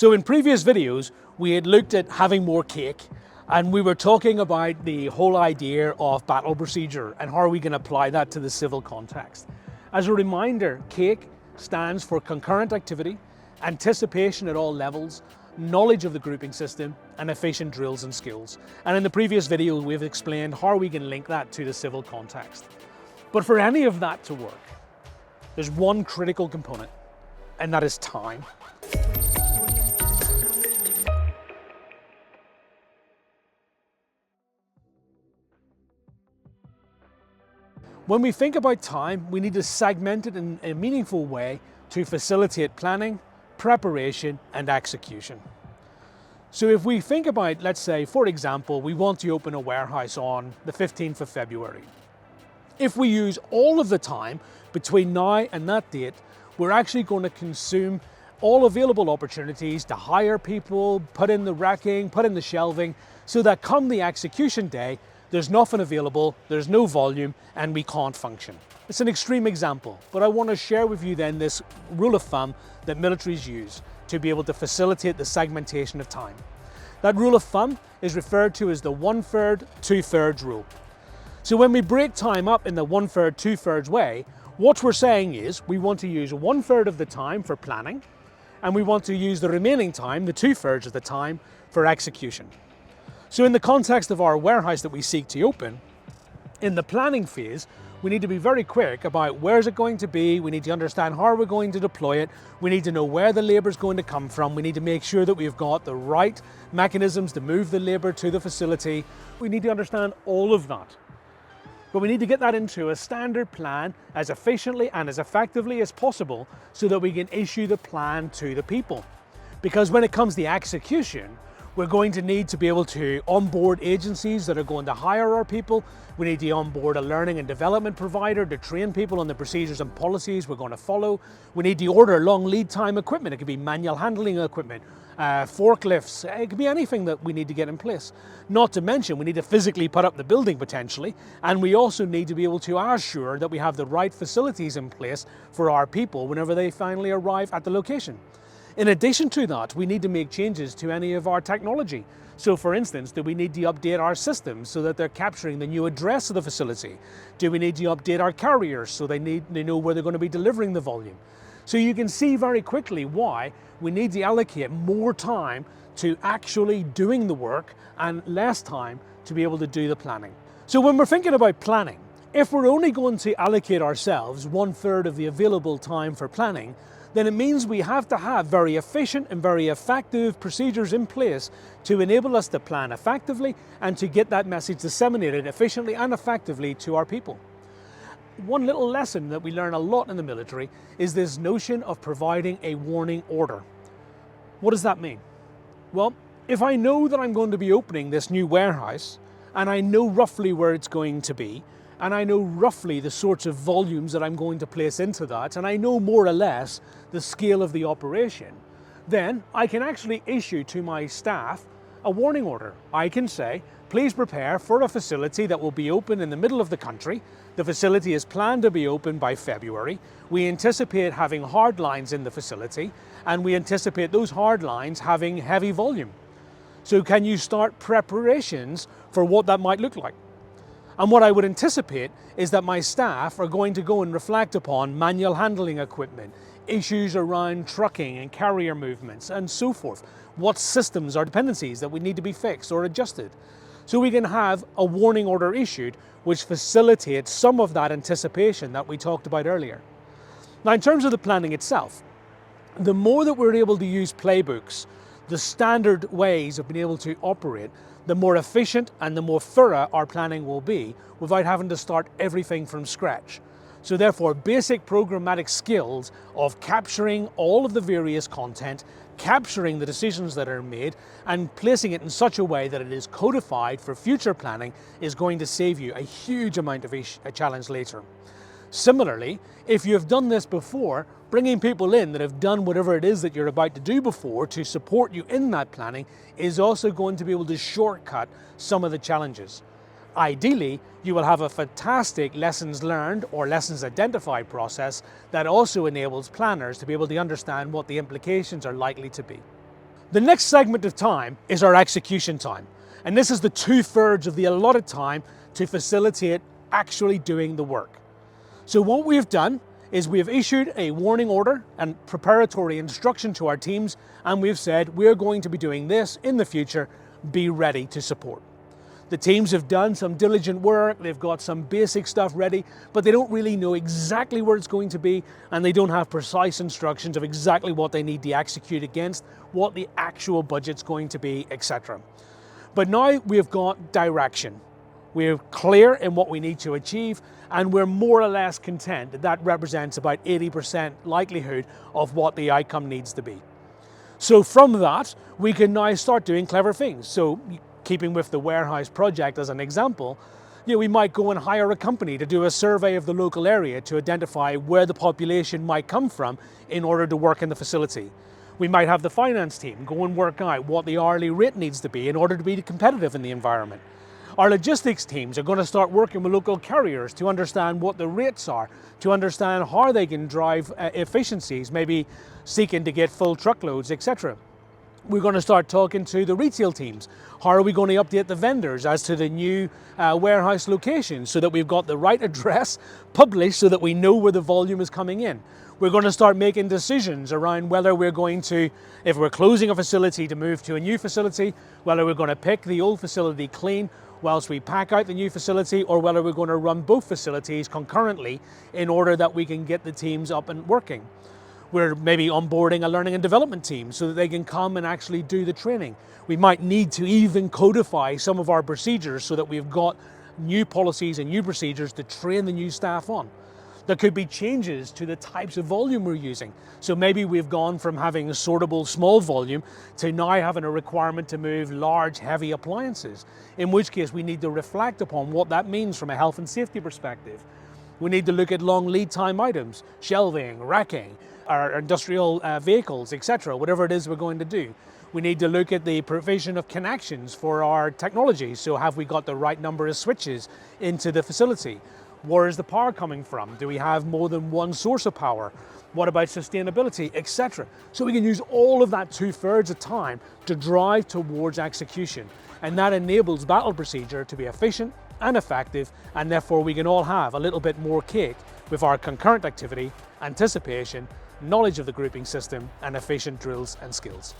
So in previous videos, we had looked at having more cake, and we were talking about the whole idea of battle procedure and how are we going to apply that to the civil context. As a reminder, cake stands for concurrent activity, anticipation at all levels, knowledge of the grouping system, and efficient drills and skills. And in the previous video, we've explained how we can link that to the civil context. But for any of that to work, there's one critical component, and that is time. When we think about time, we need to segment it in a meaningful way to facilitate planning, preparation, and execution. So if we think about, let's say, for example, we want to open a warehouse on the 15th of February. If we use all of the time between now and that date, we're actually going to consume all available opportunities to hire people, put in the racking, put in the shelving, so that come the execution day, there's nothing available, there's no volume, and we can't function. It's an extreme example, but I want to share with you then this rule of thumb that militaries use to be able to facilitate the segmentation of time. That rule of thumb is referred to as the 1/3, 2/3 rule. So when we break time up in the 1/3, 2/3 way, what we're saying is we want to use 1/3 of the time for planning, and we want to use the remaining time, the 2/3 of the time, for execution. So in the context of our warehouse that we seek to open, in the planning phase, we need to be very quick about where is it going to be, we need to understand how we're going to deploy it, we need to know where the labour is going to come from, we need to make sure that we've got the right mechanisms to move the labour to the facility. We need to understand all of that. But we need to get that into a standard plan as efficiently and as effectively as possible so that we can issue the plan to the people. Because when it comes to the execution, we're going to need to be able to onboard agencies that are going to hire our people. We need to onboard a learning and development provider to train people on the procedures and policies we're going to follow. We need to order long lead time equipment. It could be manual handling equipment, forklifts, it could be anything that we need to get in place. Not to mention, we need to physically put up the building potentially, and we also need to be able to assure that we have the right facilities in place for our people whenever they finally arrive at the location. In addition to that, we need to make changes to any of our technology. So for instance, do we need to update our systems so that they're capturing the new address of the facility? Do we need to update our carriers so they know where they're going to be delivering the volume? So you can see very quickly why we need to allocate more time to actually doing the work and less time to be able to do the planning. So when we're thinking about planning, if we're only going to allocate ourselves 1/3 of the available time for planning, then it means we have to have very efficient and very effective procedures in place to enable us to plan effectively and to get that message disseminated efficiently and effectively to our people. One little lesson that we learn a lot in the military is this notion of providing a warning order. What does that mean? Well, if I know that I'm going to be opening this new warehouse and I know roughly where it's going to be, and I know roughly the sorts of volumes that I'm going to place into that, and I know more or less the scale of the operation, then I can actually issue to my staff a warning order. I can say, please prepare for a facility that will be open in the middle of the country. The facility is planned to be open by February. We anticipate having hard lines in the facility, and we anticipate those hard lines having heavy volume. So can you start preparations for what that might look like? And what I would anticipate is that my staff are going to go and reflect upon manual handling equipment, issues around trucking and carrier movements and so forth. What systems or dependencies that we need to be fixed or adjusted. So we can have a warning order issued which facilitates some of that anticipation that we talked about earlier. Now in terms of the planning itself, the more that we're able to use playbooks, the standard ways of being able to operate, the more efficient and the more thorough our planning will be without having to start everything from scratch. So therefore, basic programmatic skills of capturing all of the various content, capturing the decisions that are made, and placing it in such a way that it is codified for future planning is going to save you a huge amount of a challenge later. Similarly, if you have done this before, bringing people in that have done whatever it is that you're about to do before to support you in that planning is also going to be able to shortcut some of the challenges. Ideally, you will have a fantastic lessons learned or lessons identified process that also enables planners to be able to understand what the implications are likely to be. The next segment of time is our execution time. And this is the 2/3 of the allotted time to facilitate actually doing the work. So what we've done is we've issued a warning order and preparatory instruction to our teams, and we've said we're going to be doing this in the future, be ready to support. The teams have done some diligent work, they've got some basic stuff ready, but they don't really know exactly where it's going to be, and they don't have precise instructions of exactly what they need to execute against, what the actual budget's going to be, etc. But now we've got direction. We're clear in what we need to achieve, and we're more or less content that that represents about 80% likelihood of what the outcome needs to be. So from that, we can now start doing clever things. So keeping with the warehouse project as an example, we might go and hire a company to do a survey of the local area to identify where the population might come from in order to work in the facility. We might have the finance team go and work out what the hourly rate needs to be in order to be competitive in the environment. Our logistics teams are going to start working with local carriers to understand what the rates are, to understand how they can drive efficiencies, maybe seeking to get full truckloads, etc. We're going to start talking to the retail teams. How are we going to update the vendors as to the new warehouse location so that we've got the right address published so that we know where the volume is coming in? We're going to start making decisions around whether we're going to, if we're closing a facility to move to a new facility, whether we're going to pick the old facility clean whilst we pack out the new facility, or whether we're going to run both facilities concurrently in order that we can get the teams up and working. We're maybe onboarding a learning and development team so that they can come and actually do the training. We might need to even codify some of our procedures so that we've got new policies and new procedures to train the new staff on. There could be changes to the types of volume we're using. So maybe we've gone from having a sortable small volume to now having a requirement to move large, heavy appliances, in which case we need to reflect upon what that means from a health and safety perspective. We need to look at long lead time items, shelving, racking, our industrial vehicles, etc., whatever it is we're going to do. We need to look at the provision of connections for our technology. So have we got the right number of switches into the facility? Where is the power coming from? Do we have more than one source of power? What about sustainability, etc.? So we can use all of that 2/3 of time to drive towards execution. And that enables battle procedure to be efficient and effective, and therefore we can all have a little bit more cake with our concurrent activity, anticipation, knowledge of the grouping system, and efficient drills and skills.